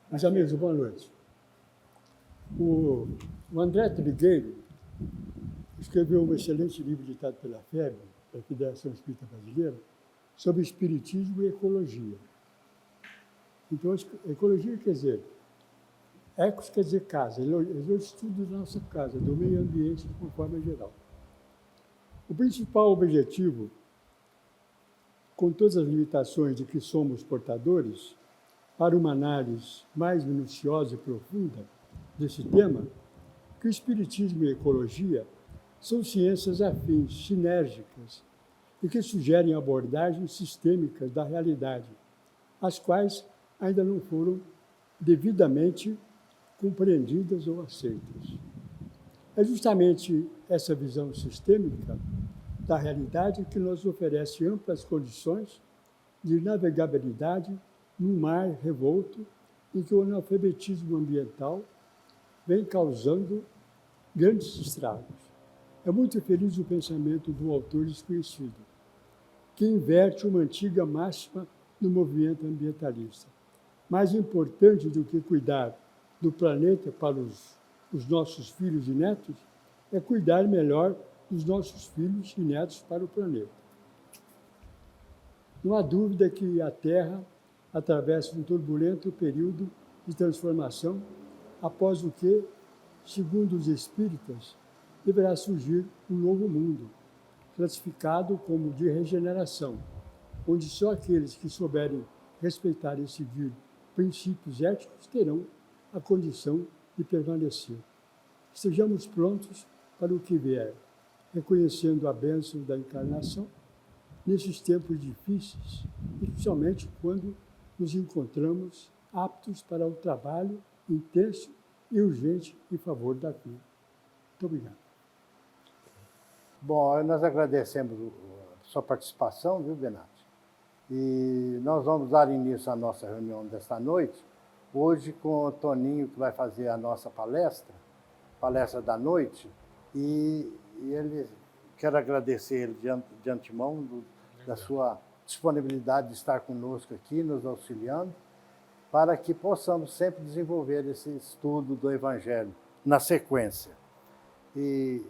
Meus amigos, boa noite. O André Trigueiro escreveu um excelente livro editado pela FEB, a Federação Espírita Brasileira, sobre espiritismo e ecologia. Então, ecologia quer dizer, ecos quer dizer casa, ele é o estudo da nossa casa, do meio ambiente de uma forma geral. O principal objetivo, com todas as limitações de que somos portadores, para uma análise mais minuciosa e profunda desse tema, que o espiritismo e a ecologia são ciências afins, sinérgicas, e que sugerem abordagens sistêmicas da realidade, as quais ainda não foram devidamente compreendidas ou aceitas. É justamente essa visão sistêmica da realidade que nos oferece amplas condições de navegabilidade num mar revolto em que o analfabetismo ambiental vem causando grandes estragos. É muito feliz o pensamento do autor desconhecido, que inverte uma antiga máxima do movimento ambientalista. Mais importante do que cuidar do planeta para os nossos filhos e netos é cuidar melhor dos nossos filhos e netos para o planeta. Não há dúvida que a Terra atravessa um turbulento período de transformação, após o que, segundo os espíritas, deverá surgir um novo mundo, classificado como de regeneração, onde só aqueles que souberem respeitar e seguir princípios éticos terão a condição de permanecer. Estejamos prontos para o que vier, reconhecendo a bênção da encarnação nesses tempos difíceis, especialmente quando nos encontramos aptos para o trabalho intenso e urgente em favor da vida. Muito obrigado. Bom, nós agradecemos a sua participação, viu, Benatti? E nós vamos dar início à nossa reunião desta noite, hoje com o Toninho, que vai fazer a nossa palestra da noite, e ele, quero agradecer ele de antemão da sua disponibilidade de estar conosco aqui, nos auxiliando, para que possamos sempre desenvolver esse estudo do Evangelho na sequência. E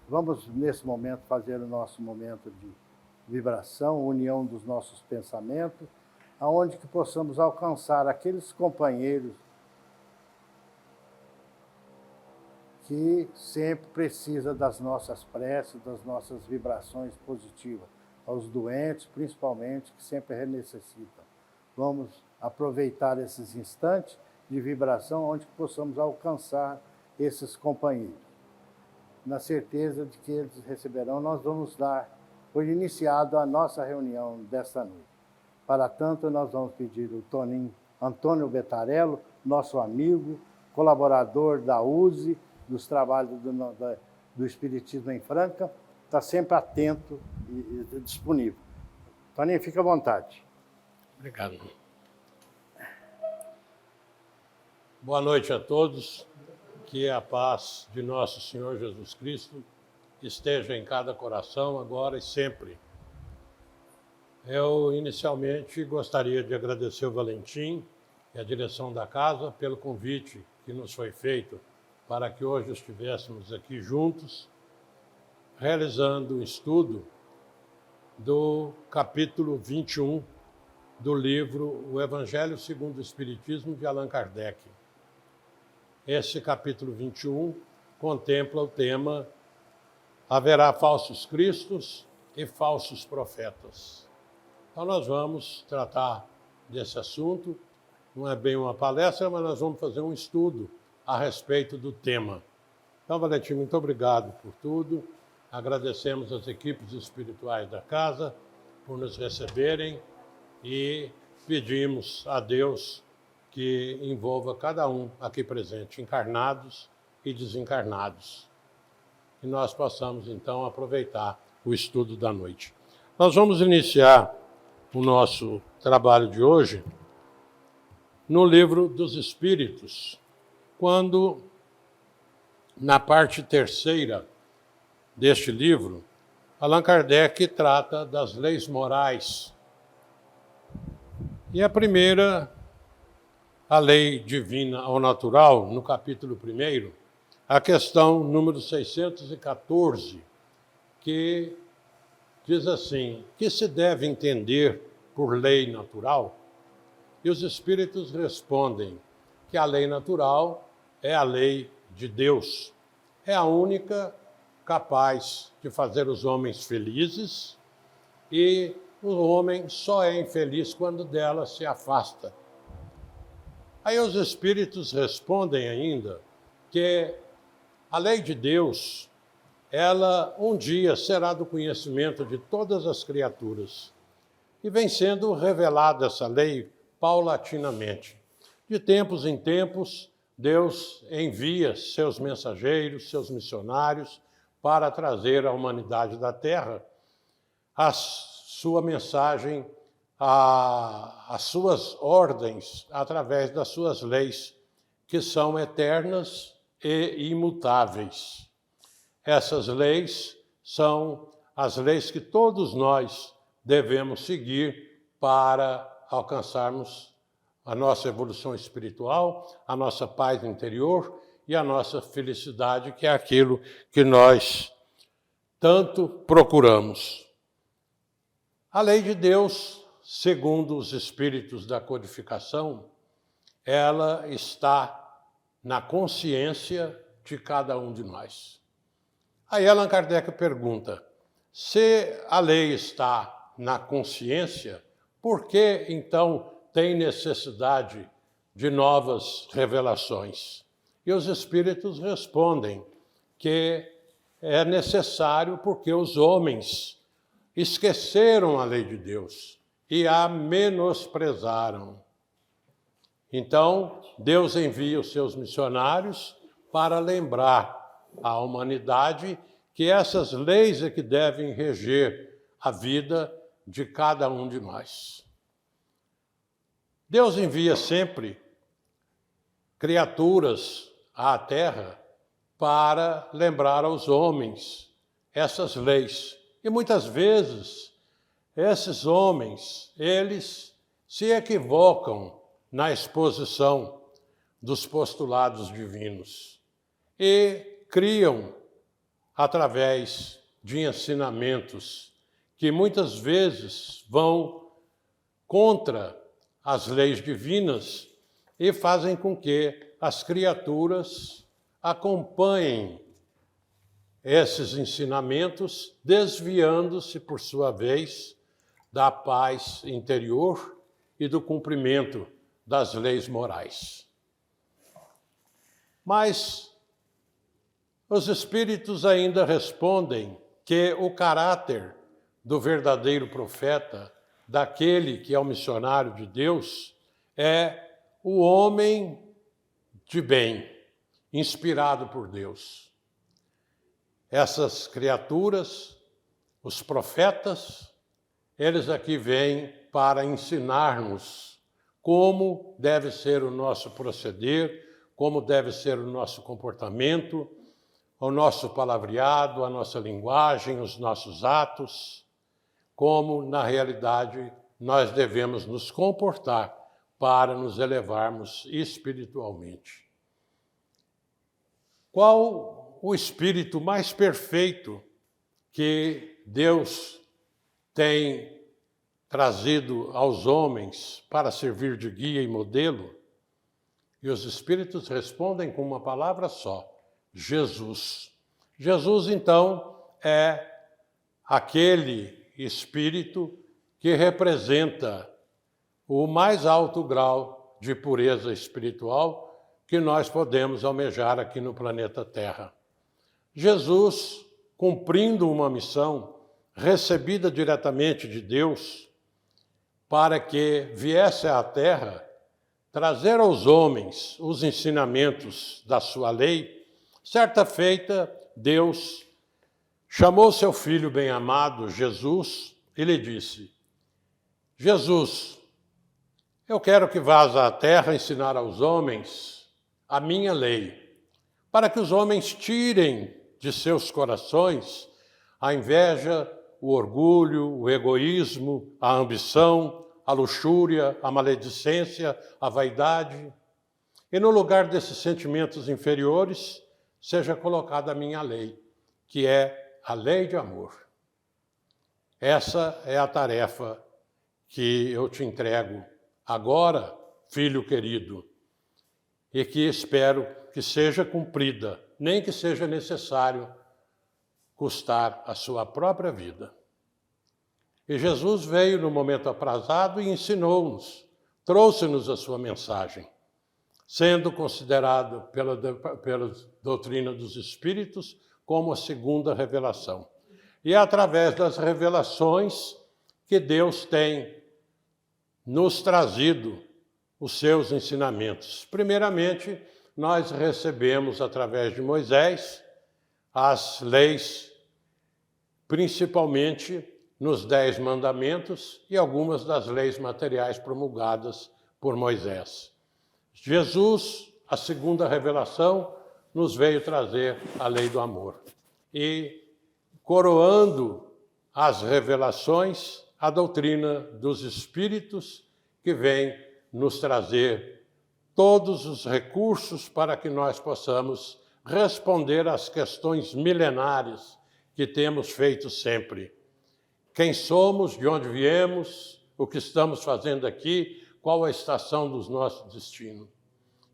vamos, nesse momento, fazer o nosso momento de vibração, união dos nossos pensamentos, aonde que possamos alcançar aqueles companheiros que sempre precisam das nossas preces, das nossas vibrações positivas, aos doentes, principalmente, que sempre necessitam. Vamos aproveitar esses instantes de vibração onde possamos alcançar esses companheiros. Na certeza de que eles receberão, nós vamos dar por iniciado a nossa reunião desta noite. Para tanto, nós vamos pedir o Toninho Antônio Betarello, nosso amigo, colaborador da USE, dos trabalhos do Espiritismo em Franca, está sempre atento e disponível. Toninho, fica à vontade. Obrigado. Boa noite a todos. Que a paz de nosso Senhor Jesus Cristo esteja em cada coração, agora e sempre. Eu, inicialmente, gostaria de agradecer o Valentim e a direção da casa pelo convite que nos foi feito para que hoje estivéssemos aqui juntos, realizando o estudo do capítulo 21 do livro O Evangelho segundo o Espiritismo, de Allan Kardec. Esse capítulo 21 contempla o tema Haverá falsos cristos e falsos profetas. Então nós vamos tratar desse assunto, não é bem uma palestra, mas nós vamos fazer um estudo a respeito do tema. Então, Valentim, muito obrigado por tudo. Agradecemos as equipes espirituais da casa por nos receberem e pedimos a Deus que envolva cada um aqui presente, encarnados e desencarnados. Que nós possamos, então, aproveitar o estudo da noite. Nós vamos iniciar o nosso trabalho de hoje no Livro dos Espíritos, quando, na parte terceira deste livro, Allan Kardec trata das leis morais. E a primeira a lei divina ao natural, no capítulo 1, a questão número 614, que diz assim: que se deve entender por lei natural? E os espíritos respondem que a lei natural é a lei de Deus. É a única capaz de fazer os homens felizes, e o homem só é infeliz quando dela se afasta. Aí os espíritos respondem ainda que a lei de Deus, ela um dia será do conhecimento de todas as criaturas. E vem sendo revelada essa lei paulatinamente. De tempos em tempos, Deus envia seus mensageiros, seus missionários, para trazer à humanidade da Terra a sua mensagem, as suas ordens, através das suas leis, que são eternas e imutáveis. Essas leis são as leis que todos nós devemos seguir para alcançarmos a nossa evolução espiritual, a nossa paz interior e a nossa felicidade, que é aquilo que nós tanto procuramos. A lei de Deus, segundo os espíritos da codificação, ela está na consciência de cada um de nós. Aí Allan Kardec pergunta: se a lei está na consciência, por que então tem necessidade de novas revelações? E os espíritos respondem que é necessário porque os homens esqueceram a lei de Deus e a menosprezaram. Então, Deus envia os seus missionários para lembrar à humanidade que essas leis é que devem reger a vida de cada um de nós. Deus envia sempre criaturas à Terra para lembrar aos homens essas leis. E muitas vezes, esses homens, eles se equivocam na exposição dos postulados divinos e criam, através de ensinamentos que muitas vezes vão contra as leis divinas e fazem com que as criaturas acompanhem esses ensinamentos, desviando-se, por sua vez, da paz interior e do cumprimento das leis morais. Mas os espíritos ainda respondem que o caráter do verdadeiro profeta, daquele que é o missionário de Deus, é o homem de bem, inspirado por Deus. Essas criaturas, os profetas, eles aqui vêm para ensinar-nos como deve ser o nosso proceder, como deve ser o nosso comportamento, o nosso palavreado, a nossa linguagem, os nossos atos, como, na realidade, nós devemos nos comportar para nos elevarmos espiritualmente. Qual o espírito mais perfeito que Deus tem trazido aos homens para servir de guia e modelo? E os espíritos respondem com uma palavra só: Jesus. Jesus, então, é aquele espírito que representa o mais alto grau de pureza espiritual que nós podemos almejar aqui no planeta Terra. Jesus, cumprindo uma missão recebida diretamente de Deus, para que viesse à Terra trazer aos homens os ensinamentos da sua lei, certa feita, Deus chamou seu filho bem-amado, Jesus, e lhe disse: Jesus, eu quero que vás à terra ensinar aos homens a minha lei, para que os homens tirem de seus corações a inveja, o orgulho, o egoísmo, a ambição, a luxúria, a maledicência, a vaidade. E no lugar desses sentimentos inferiores, seja colocada a minha lei, que é a lei de amor. Essa é a tarefa que eu te entrego agora, filho querido, e que espero que seja cumprida, nem que seja necessário custar a sua própria vida. E Jesus veio no momento aprazado e ensinou-nos, trouxe-nos a sua mensagem, sendo considerado pela doutrina dos Espíritos como a segunda revelação. E é através das revelações que Deus tem nos trazido os seus ensinamentos. Primeiramente, nós recebemos, através de Moisés, as leis, principalmente nos 10 mandamentos e algumas das leis materiais promulgadas por Moisés. Jesus, a segunda revelação, nos veio trazer a lei do amor. E, coroando as revelações, a doutrina dos Espíritos, que vem nos trazer todos os recursos para que nós possamos responder às questões milenares que temos feito sempre. Quem somos, de onde viemos, o que estamos fazendo aqui, qual a estação do nosso destino.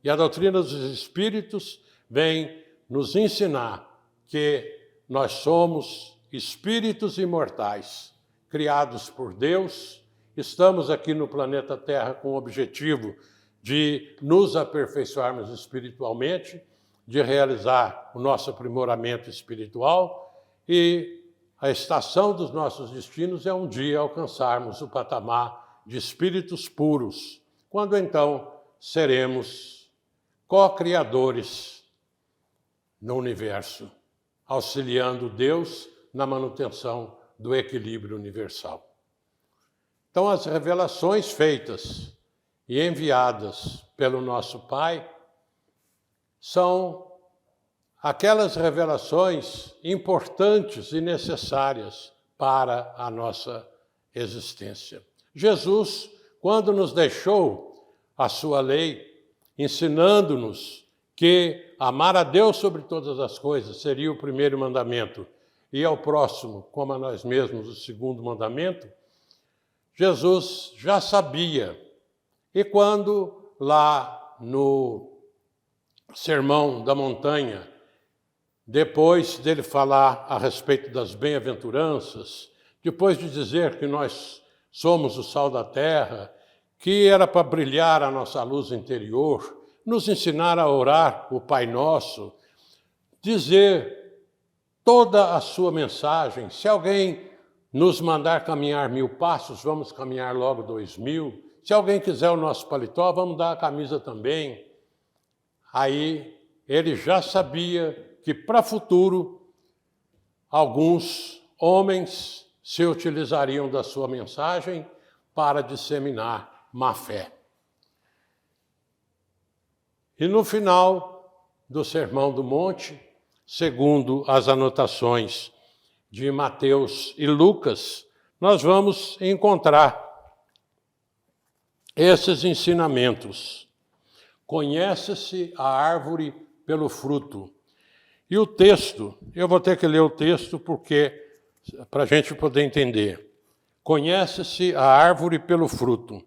E a doutrina dos Espíritos vem nos ensinar que nós somos espíritos imortais, criados por Deus, estamos aqui no planeta Terra com o objetivo de nos aperfeiçoarmos espiritualmente, de realizar o nosso aprimoramento espiritual, e a estação dos nossos destinos é um dia alcançarmos o patamar de espíritos puros, quando então seremos co-criadores no universo, auxiliando Deus na manutenção do equilíbrio universal. Então, as revelações feitas e enviadas pelo nosso Pai são aquelas revelações importantes e necessárias para a nossa existência. Jesus, quando nos deixou a sua lei, ensinando-nos que amar a Deus sobre todas as coisas seria o primeiro mandamento e ao próximo, como a nós mesmos, o segundo mandamento, Jesus já sabia. E quando lá no Sermão da Montanha, depois dele falar a respeito das bem-aventuranças, depois de dizer que nós somos o sal da terra, que era para brilhar a nossa luz interior, nos ensinar a orar o Pai Nosso, dizer toda a sua mensagem. Se alguém nos mandar caminhar 1000 passos, vamos caminhar logo 2000. Se alguém quiser o nosso paletó, vamos dar a camisa também. Aí ele já sabia que para o futuro alguns homens se utilizariam da sua mensagem para disseminar má fé. E no final do Sermão do Monte, segundo as anotações de Mateus e Lucas, nós vamos encontrar esses ensinamentos. Conhece-se a árvore pelo fruto. E o texto, eu vou ter que ler o texto para a gente poder entender. Conhece-se a árvore pelo fruto.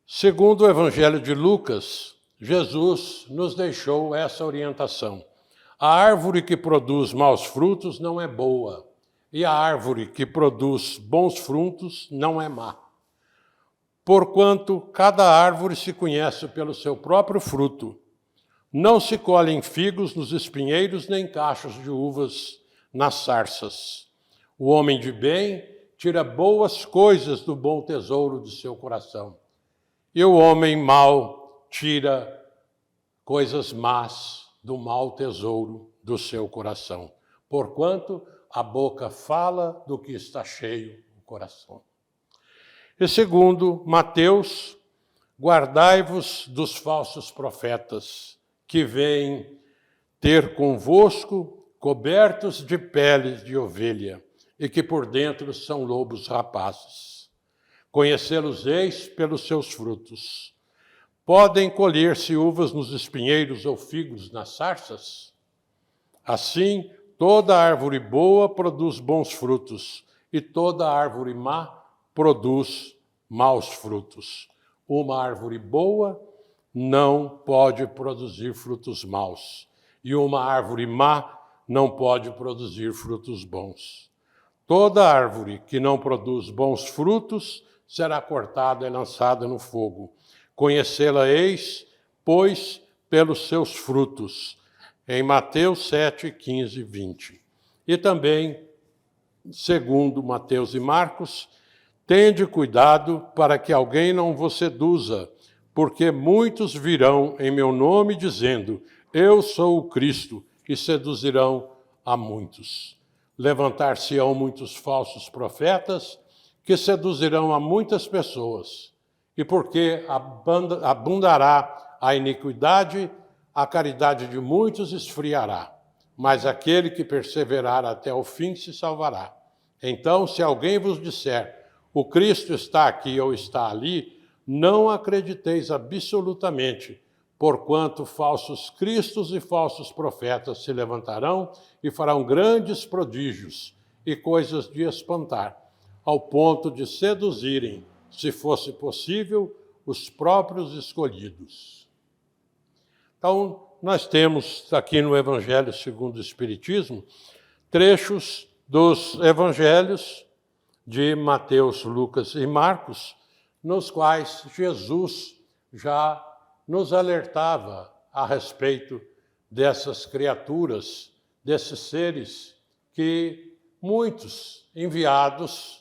Segundo o Evangelho de Lucas, Jesus nos deixou essa orientação. A árvore que produz maus frutos não é boa, e a árvore que produz bons frutos não é má. Porquanto cada árvore se conhece pelo seu próprio fruto. Não se colhem figos nos espinheiros, nem cachos de uvas nas sarças. O homem de bem tira boas coisas do bom tesouro do seu coração, e o homem mau tira coisas más do mau tesouro do seu coração. Porquanto a boca fala do que está cheio o coração. E segundo Mateus, guardai-vos dos falsos profetas, que vêm ter convosco cobertos de peles de ovelha, e que por dentro são lobos rapazes. Conhecê-los-eis pelos seus frutos. podem colher-se uvas nos espinheiros ou figos nas sarças? Assim, toda árvore boa produz bons frutos, e toda árvore má produz maus frutos. Uma árvore boa não pode produzir frutos maus, e uma árvore má não pode produzir frutos bons. Toda árvore que não produz bons frutos será cortada e lançada no fogo. Conhecê-la-eis, pois, pelos seus frutos. Em Mateus 7, 15 e 20. E também, segundo Mateus e Marcos, tende cuidado para que alguém não vos seduza, porque muitos virão em meu nome dizendo, eu sou o Cristo, e seduzirão a muitos. Levantar-se-ão muitos falsos profetas, que seduzirão a muitas pessoas. E porque abundará a iniquidade, a caridade de muitos esfriará. Mas aquele que perseverar até o fim se salvará. Então, se alguém vos disser, o Cristo está aqui ou está ali, não acrediteis absolutamente, porquanto falsos cristos e falsos profetas se levantarão e farão grandes prodígios e coisas de espantar, ao ponto de seduzirem, se fosse possível, os próprios escolhidos. Então, nós temos aqui no Evangelho segundo o Espiritismo, trechos dos Evangelhos de Mateus, Lucas e Marcos, nos quais Jesus já nos alertava a respeito dessas criaturas, desses seres que muitos enviados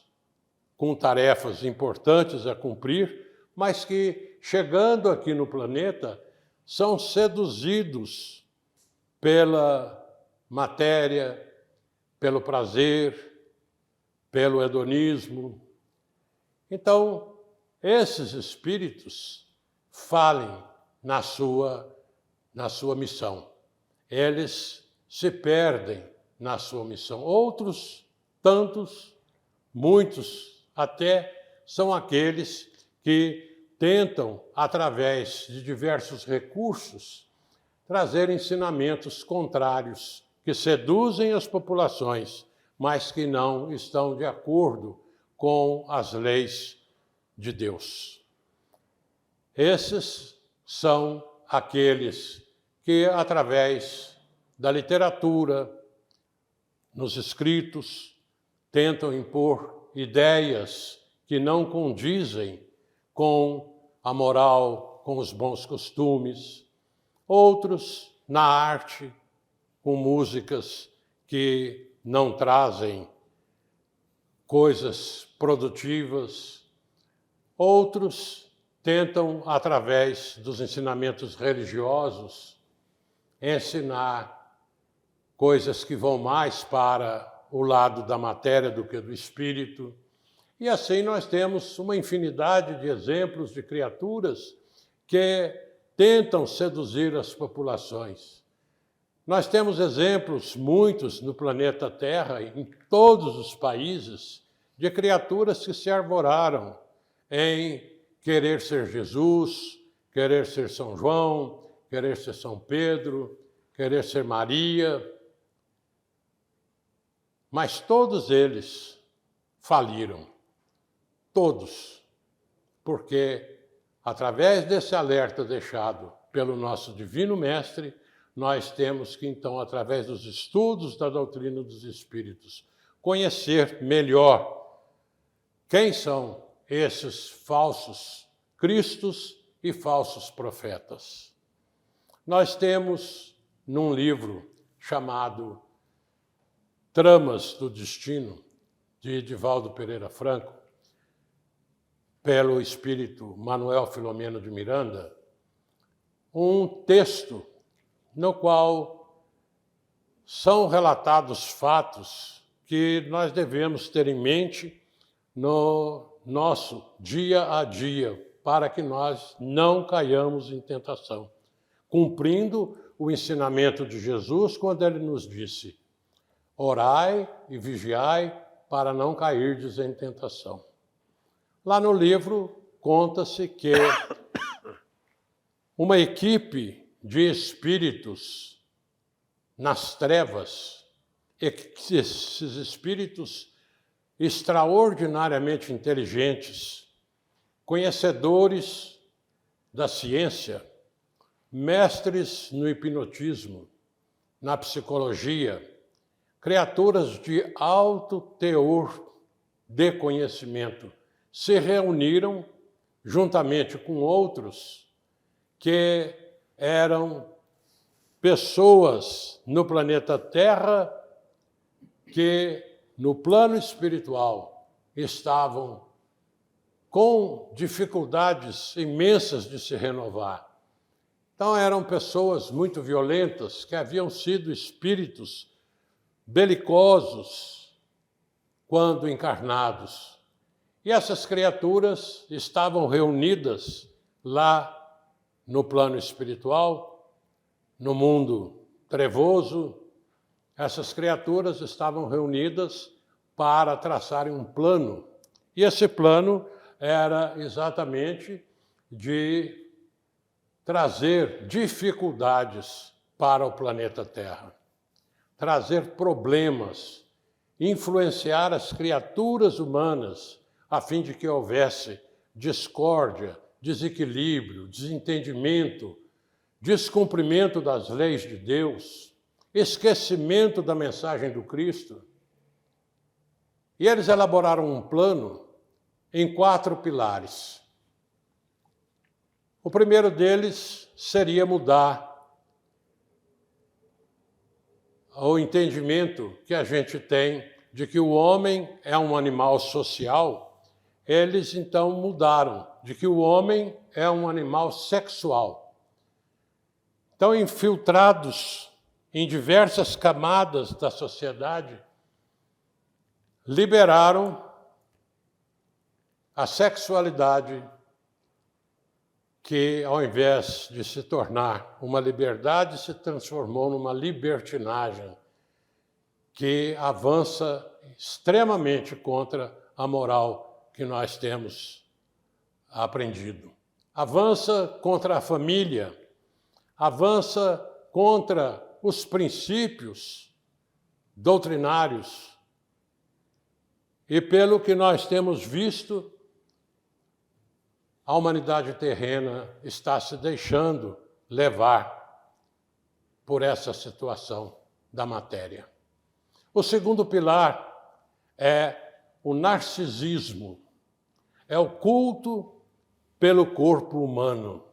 com tarefas importantes a cumprir, mas que, chegando aqui no planeta, são seduzidos pela matéria, pelo prazer, pelo hedonismo. Então, esses espíritos falem na sua missão. Eles se perdem na sua missão. Outros, tantos, muitos até, são aqueles que tentam, através de diversos recursos, trazer ensinamentos contrários, que seduzem as populações, mas que não estão de acordo com as leis de Deus. Esses são aqueles que, através da literatura, nos escritos, tentam impor ideias que não condizem com a moral, com os bons costumes. Outros, na arte, com músicas que não trazem coisas produtivas. Outros tentam, através dos ensinamentos religiosos, ensinar coisas que vão mais para o lado da matéria do que do espírito. E assim nós temos uma infinidade de exemplos de criaturas que tentam seduzir as populações. Nós temos exemplos, muitos, no planeta Terra, em todos os países, de criaturas que se arvoraram em querer ser Jesus, querer ser São João, querer ser São Pedro, querer ser Maria. Mas todos eles faliram. Todos. Porque, através desse alerta deixado pelo nosso Divino Mestre, nós temos que, então, através dos estudos da doutrina dos Espíritos, conhecer melhor quem são esses falsos cristos e falsos profetas. Nós temos, num livro chamado Tramas do Destino, de Edivaldo Pereira Franco, pelo espírito Manuel Filomeno de Miranda, um texto no qual são relatados fatos que nós devemos ter em mente no nosso dia a dia, para que nós não caiamos em tentação, cumprindo o ensinamento de Jesus quando ele nos disse: orai e vigiai para não cairdes em tentação. Lá no livro conta-se que uma equipe de espíritos nas trevas, esses espíritos extraordinariamente inteligentes, conhecedores da ciência, mestres no hipnotismo, na psicologia, criaturas de alto teor de conhecimento, se reuniram juntamente com outros que eram pessoas no planeta Terra que, no plano espiritual, estavam com dificuldades imensas de se renovar. Então, eram pessoas muito violentas, que haviam sido espíritos belicosos quando encarnados. E essas criaturas estavam reunidas lá no plano espiritual, no mundo trevoso. Essas criaturas estavam reunidas para traçarem um plano. E esse plano era exatamente de trazer dificuldades para o planeta Terra, trazer problemas, influenciar as criaturas humanas a fim de que houvesse discórdia, desequilíbrio, desentendimento, descumprimento das leis de Deus, esquecimento da mensagem do Cristo. E eles elaboraram um plano em 4 pilares. O primeiro deles seria mudar o entendimento que a gente tem de que o homem é um animal social. Eles, então, mudaram de que o homem é um animal sexual. Então, infiltrados em diversas camadas da sociedade, liberaram a sexualidade que, ao invés de se tornar uma liberdade, se transformou numa libertinagem que avança extremamente contra a moral que nós temos aprendido. Avança contra a família, avança contra os princípios doutrinários. E pelo que nós temos visto, a humanidade terrena está se deixando levar por essa situação da matéria. O segundo pilar é o narcisismo, é o culto pelo corpo humano.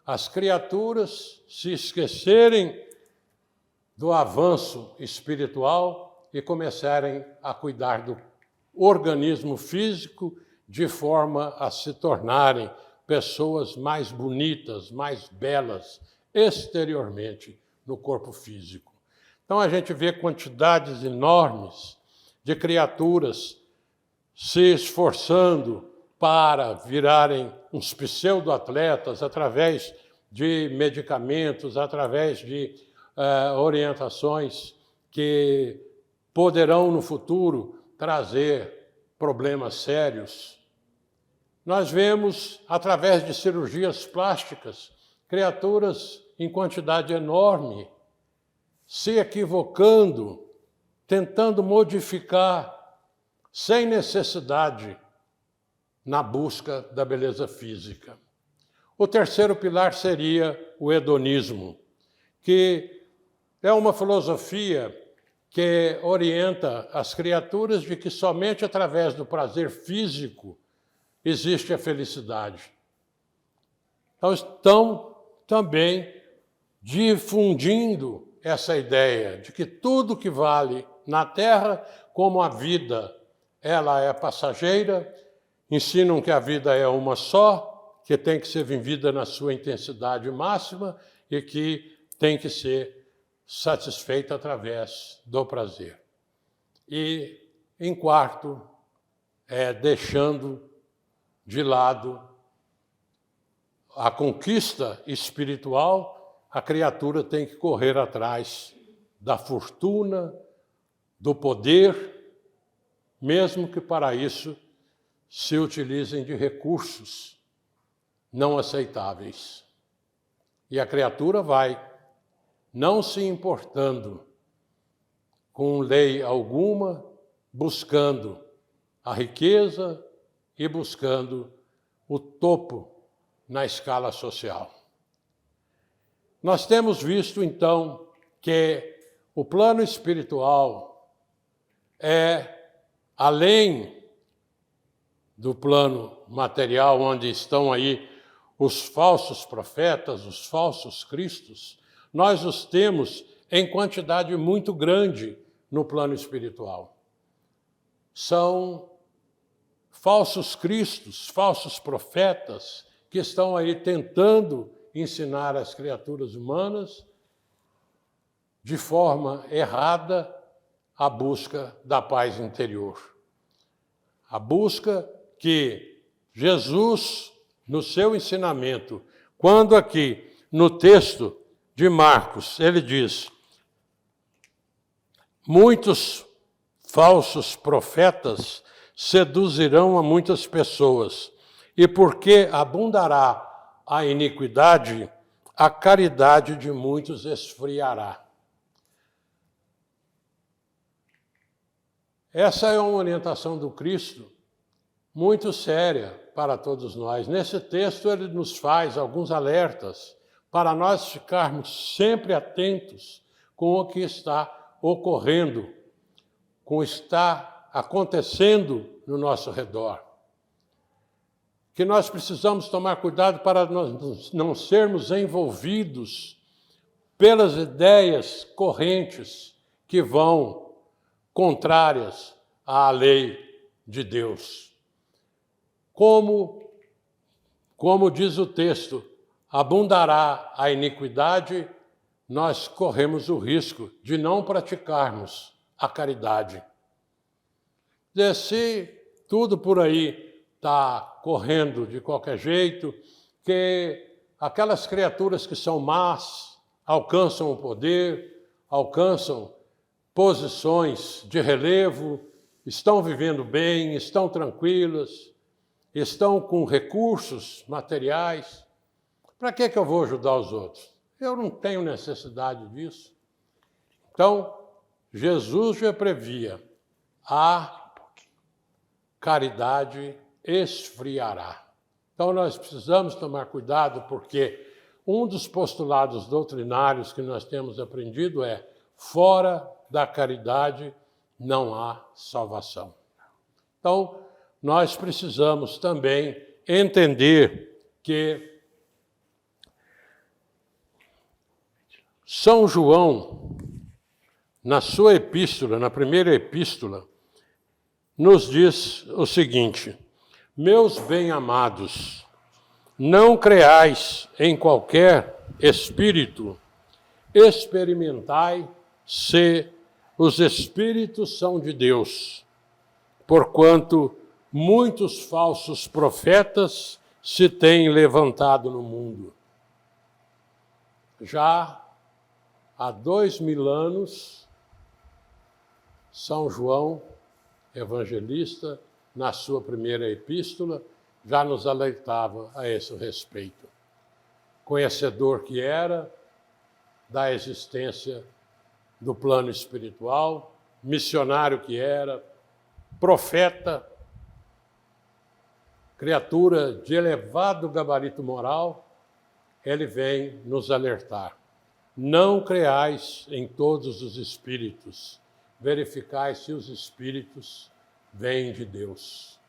As criaturas se esquecerem do avanço espiritual e começarem a cuidar do organismo físico de forma a se tornarem pessoas mais bonitas, mais belas exteriormente no corpo físico. Então a gente vê quantidades enormes de criaturas se esforçando para virarem uns pseudo-atletas através de medicamentos, através de orientações que poderão no futuro trazer problemas sérios. Nós vemos, através de cirurgias plásticas, criaturas em quantidade enorme se equivocando, tentando modificar, sem necessidade, na busca da beleza física. O terceiro pilar seria o hedonismo, que é uma filosofia que orienta as criaturas de que somente através do prazer físico existe a felicidade. Então, estão também difundindo essa ideia de que tudo que vale na Terra, como a vida, ela é passageira, ensinam que a vida é uma só, que tem que ser vivida na sua intensidade máxima e que tem que ser satisfeita através do prazer. E, em quarto, deixando de lado a conquista espiritual, a criatura tem que correr atrás da fortuna, do poder, mesmo que para isso se utilizem de recursos não aceitáveis. E a criatura vai, não se importando com lei alguma, buscando a riqueza e buscando o topo na escala social. Nós temos visto, então, que o plano espiritual é além do plano material, onde estão aí os falsos profetas, os falsos cristos. Nós os temos em quantidade muito grande no plano espiritual. São falsos cristos, falsos profetas, que estão aí tentando ensinar as criaturas humanas, de forma errada, a busca da paz interior. A busca que Jesus, no seu ensinamento, quando aqui no texto de Marcos, ele diz: muitos falsos profetas seduzirão a muitas pessoas, e porque abundará a iniquidade, a caridade de muitos esfriará. Essa é uma orientação do Cristo muito séria para todos nós. Nesse texto ele nos faz alguns alertas para nós ficarmos sempre atentos com o que está ocorrendo, com o que está acontecendo no nosso redor. Que nós precisamos tomar cuidado para nós não sermos envolvidos pelas ideias correntes que vão contrárias à lei de Deus. Como diz o texto, abundará a iniquidade, nós corremos o risco de não praticarmos a caridade. Se tudo por aí está correndo de qualquer jeito, que aquelas criaturas que são más alcançam o poder, alcançam posições de relevo, estão vivendo bem, estão tranquilas, estão com recursos materiais. Para que eu vou ajudar os outros? Eu não tenho necessidade disso. Então, Jesus já previa: a caridade esfriará. Então, nós precisamos tomar cuidado, porque um dos postulados doutrinários que nós temos aprendido é: fora da caridade não há salvação. Então, nós precisamos também entender que São João, na sua epístola, na primeira epístola, nos diz o seguinte: meus bem-amados, não creais em qualquer espírito, experimentai se os espíritos são de Deus, porquanto muitos falsos profetas se têm levantado no mundo. Já há 2000 anos, São João, evangelista, na sua primeira epístola, já nos alertava a esse respeito. Conhecedor que era da existência do plano espiritual, missionário que era, profeta, criatura de elevado gabarito moral, ele vem nos alertar: não creais em todos os espíritos, verificai se os espíritos vêm de Deus.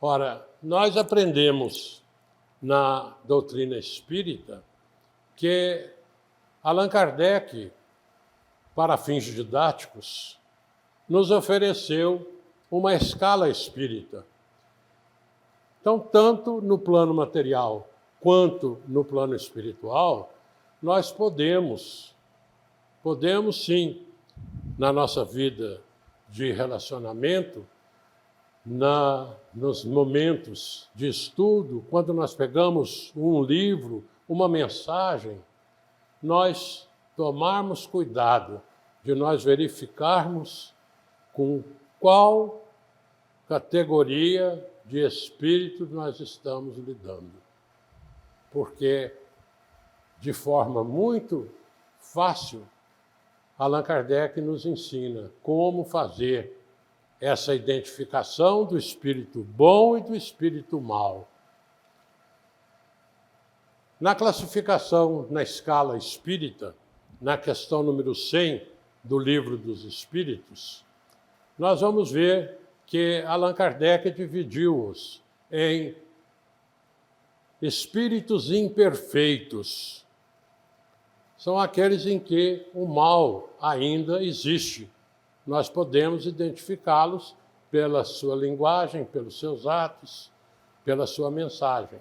Ora, nós aprendemos na doutrina espírita que Allan Kardec, para fins didáticos, nos ofereceu uma escala espírita. Então, tanto no plano material quanto no plano espiritual, nós podemos sim, na nossa vida de relacionamento, nos momentos de estudo, quando nós pegamos um livro, uma mensagem, nós tomarmos cuidado de nós verificarmos com qual categoria de espírito nós estamos lidando. Porque de forma muito fácil, Allan Kardec nos ensina como fazer essa identificação do espírito bom e do espírito mau. Na classificação na escala espírita, na questão número 100 do Livro dos Espíritos, nós vamos ver que Allan Kardec dividiu-os em espíritos imperfeitos. São aqueles em que o mal ainda existe. Nós podemos identificá-los pela sua linguagem, pelos seus atos, pela sua mensagem.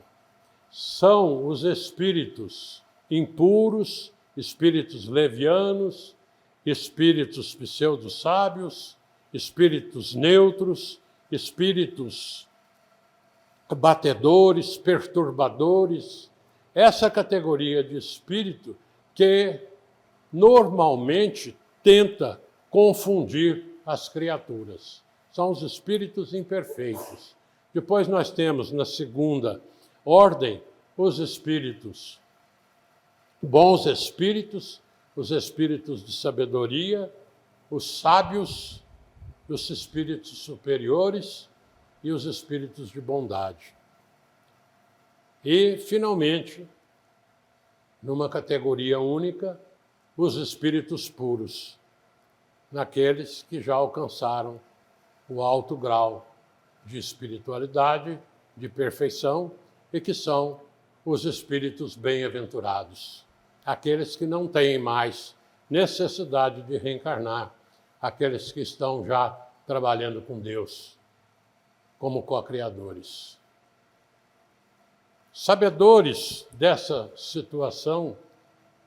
São os espíritos impuros, espíritos levianos, espíritos pseudo-sábios, espíritos neutros, espíritos batedores, perturbadores. Essa categoria de espírito que normalmente tenta confundir as criaturas. São os espíritos imperfeitos. Depois nós temos, na segunda ordem, os espíritos, bons espíritos, os espíritos de sabedoria, os sábios, os espíritos superiores e os espíritos de bondade. E, finalmente, numa categoria única, os espíritos puros, naqueles que já alcançaram o alto grau de espiritualidade, de perfeição, e que são os espíritos bem-aventurados, aqueles que não têm mais necessidade de reencarnar, aqueles que estão já trabalhando com Deus como co-criadores. Sabedores dessa situação,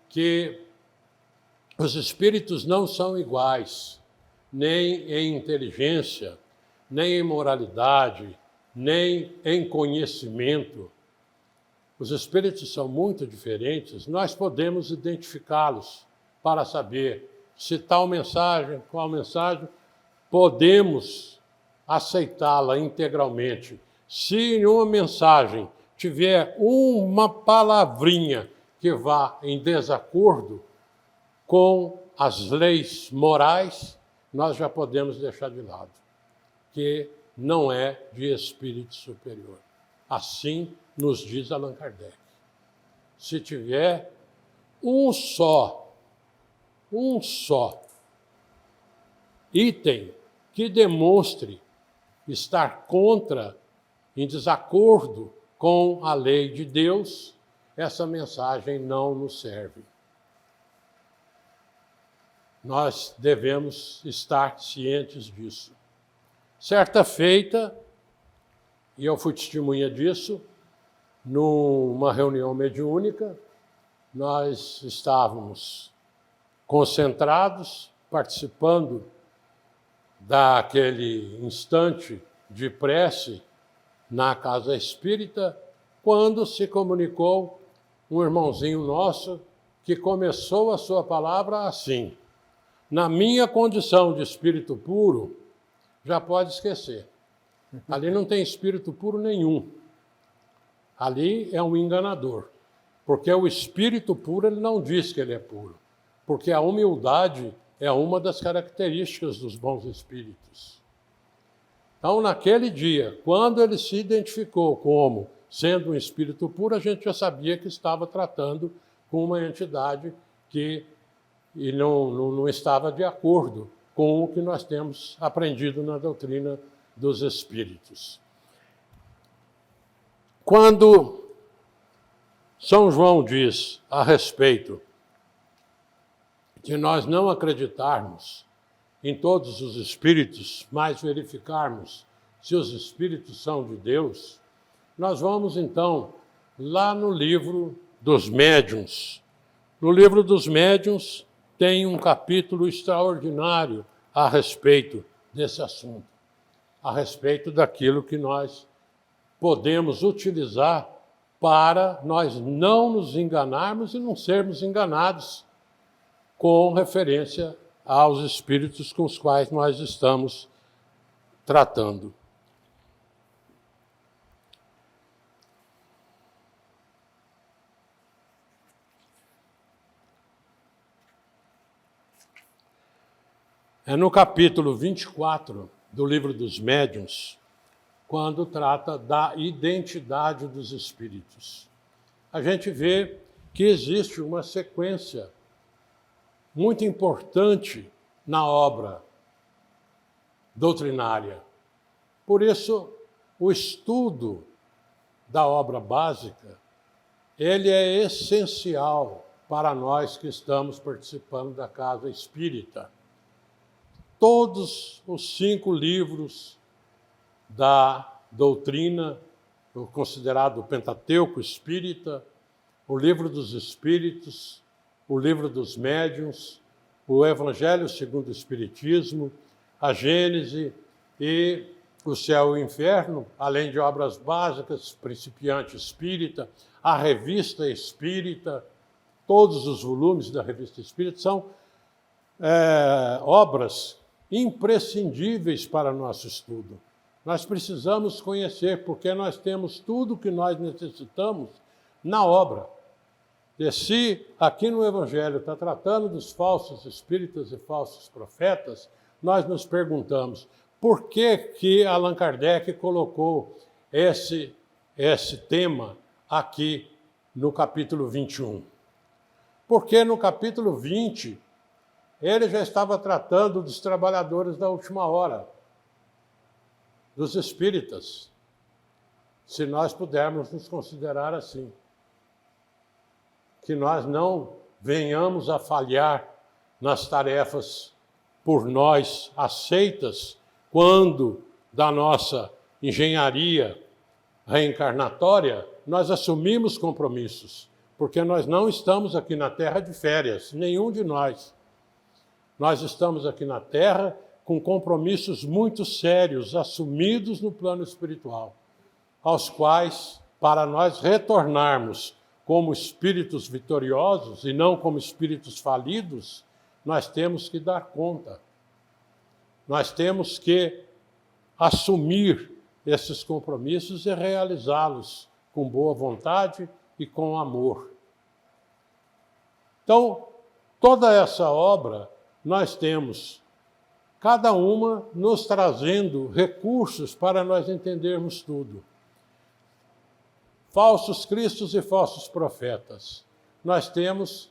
que os espíritos não são iguais, nem em inteligência, nem em moralidade, nem em conhecimento. Os espíritos são muito diferentes, nós podemos identificá-los para saber se tal mensagem, qual mensagem, podemos aceitá-la integralmente. Se em uma mensagem tiver uma palavrinha que vá em desacordo com as leis morais, nós já podemos deixar de lado, que não é de espírito superior. Assim nos diz Allan Kardec. Se tiver um só item que demonstre estar contra, em desacordo com a lei de Deus, essa mensagem não nos serve. Nós devemos estar cientes disso. Certa feita, e eu fui testemunha disso, numa reunião mediúnica, nós estávamos concentrados, participando daquele instante de prece na casa espírita, quando se comunicou um irmãozinho nosso que começou a sua palavra assim: na minha condição de espírito puro, já pode esquecer. Ali não tem espírito puro nenhum. Ali é um enganador. Porque o espírito puro, ele não diz que ele é puro. Porque a humildade é uma das características dos bons espíritos. Então, naquele dia, quando ele se identificou como sendo um espírito puro, a gente já sabia que estava tratando com uma entidade que não estava de acordo com o que nós temos aprendido na doutrina dos espíritos. Quando São João diz a respeito de nós não acreditarmos em todos os espíritos, mas verificarmos se os espíritos são de Deus, nós vamos então lá no livro dos médiuns. No livro dos médiuns tem um capítulo extraordinário a respeito desse assunto, a respeito daquilo que nós podemos utilizar para nós não nos enganarmos e não sermos enganados com referência aos espíritos com os quais nós estamos tratando. é no capítulo 24 do Livro dos Médiuns, quando trata da identidade dos espíritos. A gente vê que existe uma sequência muito importante na obra doutrinária. Por isso, o estudo da obra básica, ele é essencial para nós que estamos participando da Casa Espírita. Todos os 5 livros da doutrina, o considerado Pentateuco Espírita, o Livro dos Espíritos, o Livro dos Médiuns, o Evangelho segundo o Espiritismo, a Gênese e o Céu e o Inferno, além de obras básicas, Principiante Espírita, a Revista Espírita, todos os volumes da Revista Espírita são obras imprescindíveis para nosso estudo. Nós precisamos conhecer, porque nós temos tudo o que nós necessitamos na obra. E se aqui no Evangelho está tratando dos falsos espíritas e falsos profetas, nós nos perguntamos por que Allan Kardec colocou esse tema aqui no capítulo 21. Porque no capítulo 20, ele já estava tratando dos trabalhadores da última hora, dos espíritas, se nós pudermos nos considerar assim. Que nós não venhamos a falhar nas tarefas por nós aceitas, quando da nossa engenharia reencarnatória nós assumimos compromissos, porque nós não estamos aqui na Terra de férias, nenhum de nós. Nós estamos aqui na Terra com compromissos muito sérios, assumidos no plano espiritual, aos quais, para nós retornarmos como espíritos vitoriosos e não como espíritos falidos, nós temos que dar conta. Nós temos que assumir esses compromissos e realizá-los com boa vontade e com amor. Então, toda essa obra, nós temos cada uma nos trazendo recursos para nós entendermos tudo. Falsos cristos e falsos profetas. Nós temos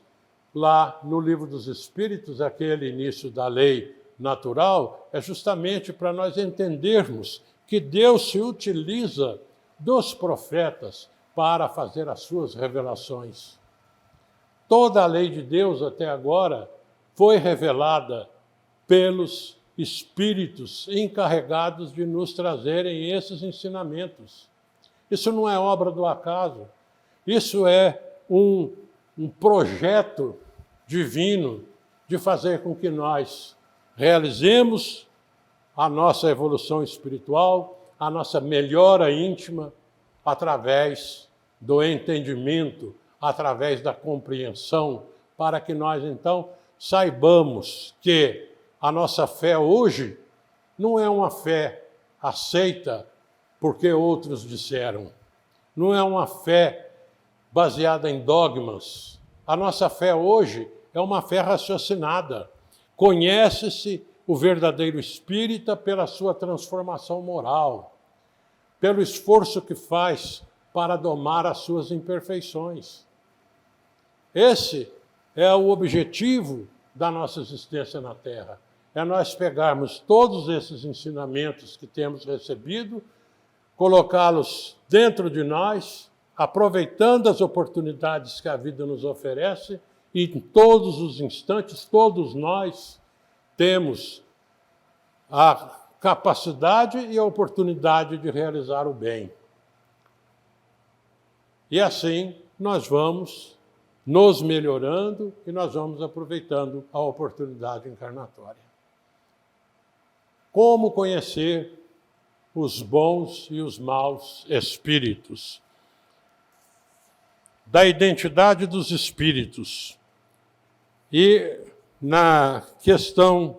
lá no Livro dos Espíritos, aquele início da lei natural, é justamente para nós entendermos que Deus se utiliza dos profetas para fazer as suas revelações. Toda a lei de Deus até agora foi revelada pelos espíritos encarregados de nos trazerem esses ensinamentos. Isso não é obra do acaso, isso é um projeto divino de fazer com que nós realizemos a nossa evolução espiritual, a nossa melhora íntima, através do entendimento, através da compreensão, para que nós, então, saibamos que a nossa fé hoje não é uma fé aceita porque outros disseram. Não é uma fé baseada em dogmas. A nossa fé hoje é uma fé raciocinada. Conhece-se o verdadeiro espírita pela sua transformação moral, pelo esforço que faz para domar as suas imperfeições. Esse é o objetivo da nossa existência na Terra. É nós pegarmos todos esses ensinamentos que temos recebido, colocá-los dentro de nós, aproveitando as oportunidades que a vida nos oferece, e em todos os instantes, todos nós temos a capacidade e a oportunidade de realizar o bem. E assim nós vamos nos melhorando e nós vamos aproveitando a oportunidade encarnatória. Como conhecer os bons e os maus espíritos? Da identidade dos espíritos. E na questão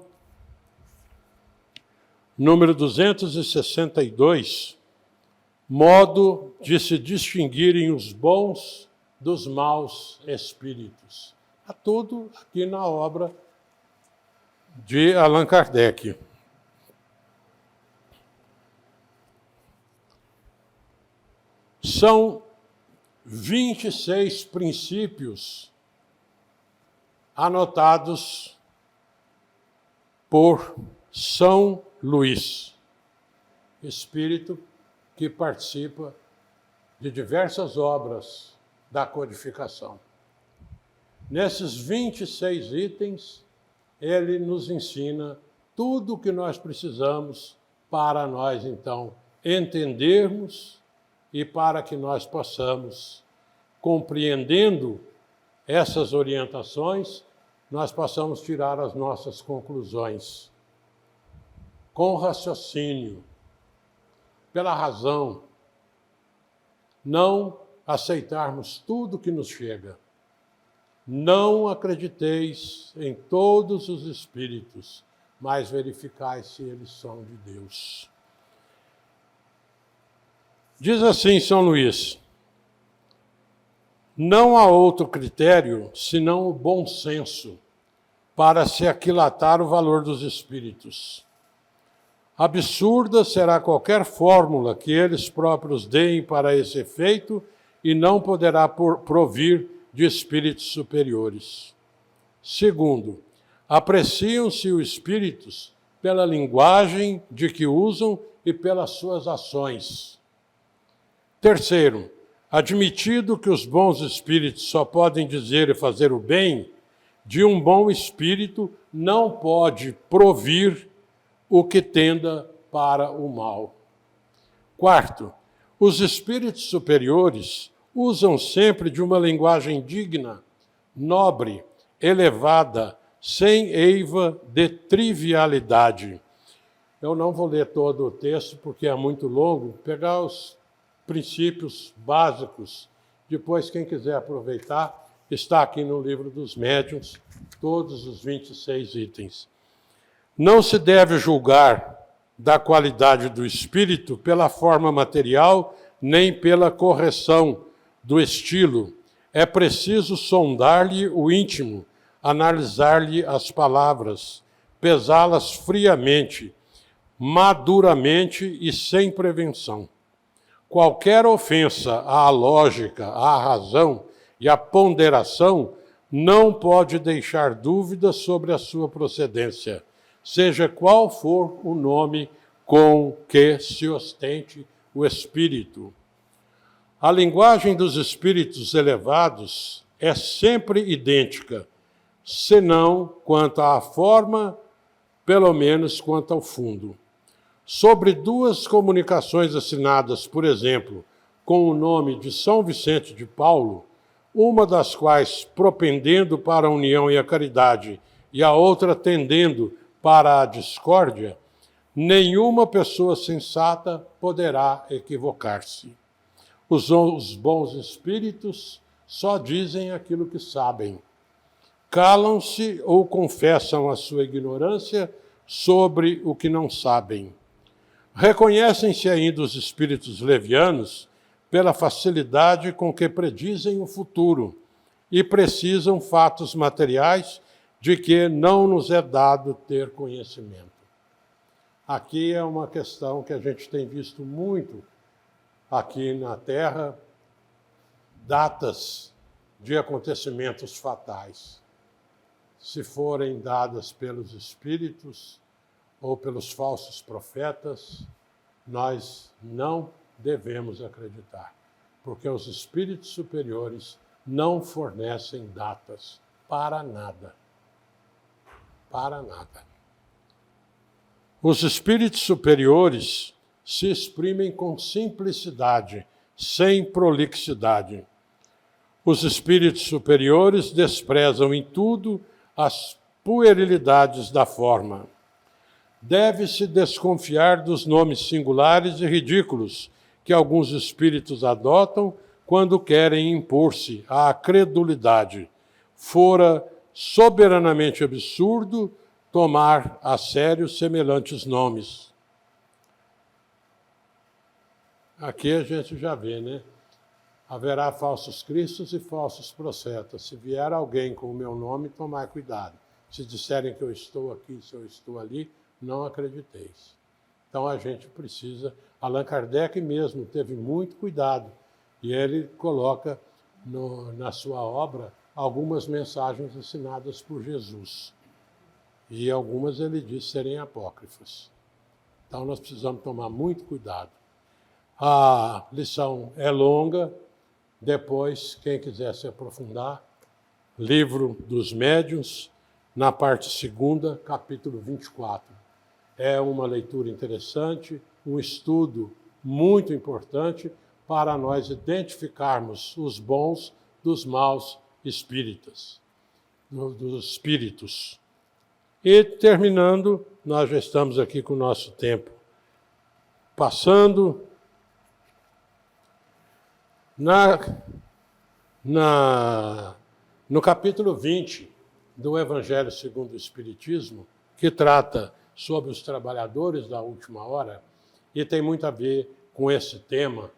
número 262, modo de se distinguirem os bons dos maus espíritos. Há tudo aqui na obra de Allan Kardec. São 26 princípios anotados por São Luís, espírito que participa de diversas obras da codificação. Nesses 26 itens, ele nos ensina tudo o que nós precisamos para nós, então, entendermos e para que nós possamos, compreendendo essas orientações, nós possamos tirar as nossas conclusões com raciocínio, pela razão, não aceitarmos tudo que nos chega. Não acrediteis em todos os espíritos, mas verificai se eles são de Deus. Diz assim São Luís: não há outro critério senão o bom senso para se aquilatar o valor dos espíritos. Absurda será qualquer fórmula que eles próprios deem para esse efeito e não poderá provir de espíritos superiores. Segundo, apreciam-se os espíritos pela linguagem de que usam e pelas suas ações. Terceiro, admitido que os bons espíritos só podem dizer e fazer o bem, de um bom espírito não pode provir o que tenda para o mal. Quarto, os espíritos superiores usam sempre de uma linguagem digna, nobre, elevada, sem eiva de trivialidade. Eu não vou ler todo o texto porque é muito longo, pegar os princípios básicos. Depois, quem quiser aproveitar, está aqui no Livro dos Médiuns, todos os 26 itens. Não se deve julgar da qualidade do espírito pela forma material, nem pela correção do estilo. É preciso sondar-lhe o íntimo, analisar-lhe as palavras, pesá-las friamente, maduramente e sem prevenção. Qualquer ofensa à lógica, à razão e à ponderação não pode deixar dúvidas sobre a sua procedência, seja qual for o nome com que se ostente o espírito. A linguagem dos espíritos elevados é sempre idêntica, senão quanto à forma, pelo menos quanto ao fundo. Sobre duas comunicações assinadas, por exemplo, com o nome de São Vicente de Paulo, uma das quais propendendo para a união e a caridade, e a outra tendendo para a discórdia, nenhuma pessoa sensata poderá equivocar-se. Os bons espíritos só dizem aquilo que sabem. Calam-se ou confessam a sua ignorância sobre o que não sabem. Reconhecem-se ainda os espíritos levianos pela facilidade com que predizem o futuro e precisam fatos materiais de que não nos é dado ter conhecimento. Aqui é uma questão que a gente tem visto muito aqui na Terra, datas de acontecimentos fatais. Se forem dadas pelos espíritos ou pelos falsos profetas, nós não devemos acreditar, porque os espíritos superiores não fornecem datas para nada. Para nada. Os espíritos superiores se exprimem com simplicidade, sem prolixidade. Os espíritos superiores desprezam em tudo as puerilidades da forma. Deve-se desconfiar dos nomes singulares e ridículos que alguns espíritos adotam quando querem impor-se à credulidade. Fora soberanamente absurdo tomar a sério semelhantes nomes. Aqui a gente já vê, né? Haverá falsos cristos e falsos profetas. Se vier alguém com o meu nome, tomai cuidado. Se disserem que eu estou aqui, se eu estou ali, não acrediteis. Então a gente precisa... Allan Kardec mesmo teve muito cuidado e ele coloca na sua obra algumas mensagens ensinadas por Jesus. E algumas ele diz serem apócrifas. Então nós precisamos tomar muito cuidado. A lição é longa, depois, quem quiser se aprofundar, Livro dos Médiuns, na parte 2ª, capítulo 24. É uma leitura interessante, um estudo muito importante para nós identificarmos os bons dos maus espíritos. E terminando, nós já estamos aqui com o nosso tempo passando. No capítulo 20 do Evangelho segundo o Espiritismo, que trata sobre os trabalhadores da última hora, e tem muito a ver com esse tema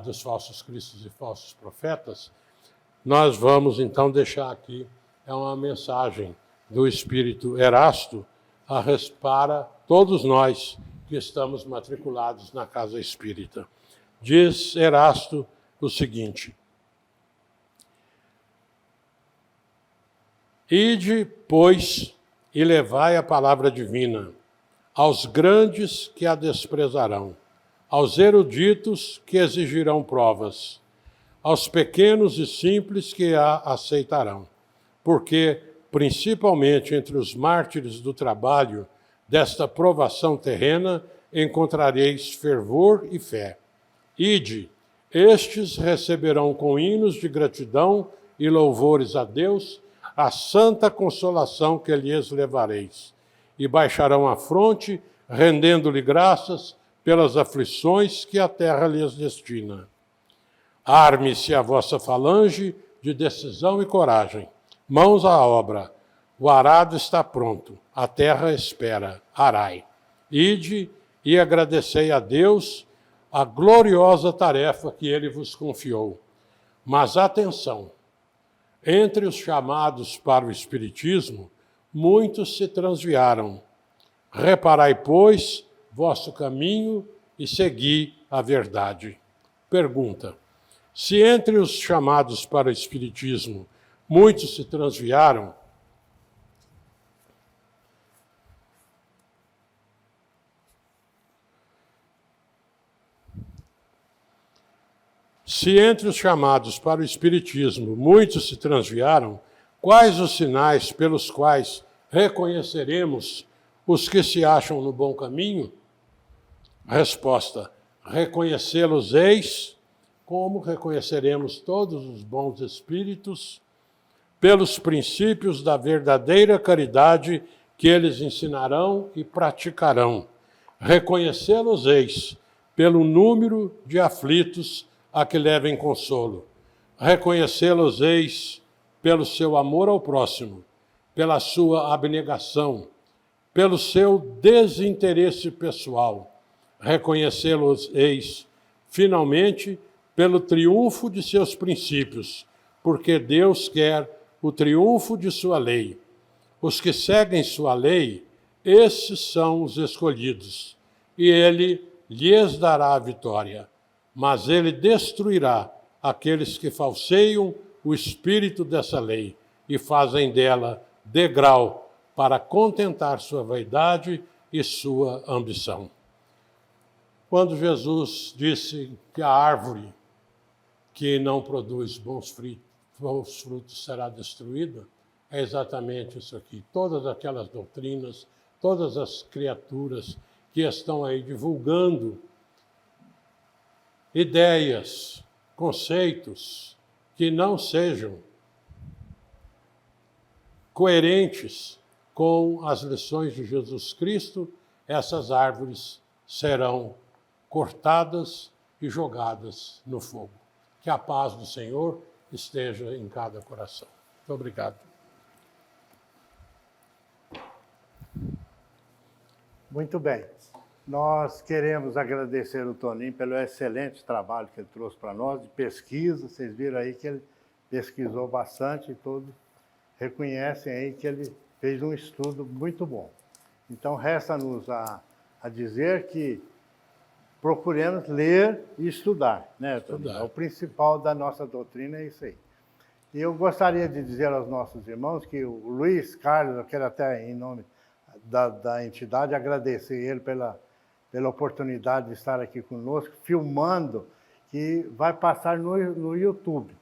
dos falsos cristos e falsos profetas, nós vamos então deixar aqui uma mensagem do Espírito Erasto para todos nós que estamos matriculados na Casa Espírita. Diz Erasto o seguinte: Ide, pois, e levai a palavra divina aos grandes que a desprezarão, aos eruditos que exigirão provas, aos pequenos e simples que a aceitarão, porque, principalmente entre os mártires do trabalho desta provação terrena, encontrareis fervor e fé. Ide, estes receberão com hinos de gratidão e louvores a Deus a santa consolação que lhes levareis, e baixarão a fronte, rendendo-lhe graças pelas aflições que a terra lhes destina. Arme-se a vossa falange de decisão e coragem. Mãos à obra. O arado está pronto. A terra espera. Arai. Ide e agradecei a Deus a gloriosa tarefa que ele vos confiou. Mas atenção! Entre os chamados para o Espiritismo, muitos se transviaram. Reparai, pois, vosso caminho e segui a verdade. Pergunta: se entre os chamados para o Espiritismo muitos se transviaram, quais os sinais pelos quais reconheceremos os que se acham no bom caminho? Resposta: reconhecê-los-eis, como reconheceremos todos os bons espíritos, pelos princípios da verdadeira caridade que eles ensinarão e praticarão. Reconhecê-los-eis pelo número de aflitos a que levem consolo. Reconhecê-los-eis pelo seu amor ao próximo, pela sua abnegação, pelo seu desinteresse pessoal. Reconhecê-los-eis, finalmente, pelo triunfo de seus princípios, porque Deus quer o triunfo de sua lei. Os que seguem sua lei, esses são os escolhidos, e ele lhes dará a vitória. Mas ele destruirá aqueles que falseiam o espírito dessa lei e fazem dela degrau para contentar sua vaidade e sua ambição. Quando Jesus disse que a árvore que não produz bons frutos será destruída, é exatamente isso aqui. Todas aquelas doutrinas, todas as criaturas que estão aí divulgando ideias, conceitos que não sejam coerentes com as lições de Jesus Cristo, essas árvores serão cortadas e jogadas no fogo. Que a paz do Senhor esteja em cada coração. Muito obrigado. Muito bem. Nós queremos agradecer o Toninho pelo excelente trabalho que ele trouxe para nós, de pesquisa. Vocês viram aí que ele pesquisou bastante e tudo. reconhecem aí que ele fez um estudo muito bom. Então, resta-nos a dizer que procuremos ler e estudar, né, Tony? Estudar. O principal da nossa doutrina é isso aí. E eu gostaria de dizer aos nossos irmãos que o Luiz Carlos, eu quero até, em nome da entidade, agradecer ele pela oportunidade de estar aqui conosco, filmando, que vai passar no YouTube.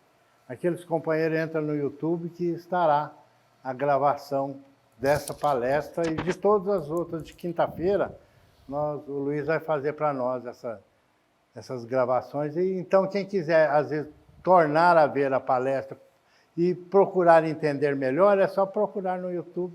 Aqueles companheiros entram no YouTube que estará a gravação dessa palestra e de todas as outras de quinta-feira, o Luiz vai fazer para nós essas gravações. E então, quem quiser, às vezes, tornar a ver a palestra e procurar entender melhor, é só procurar no YouTube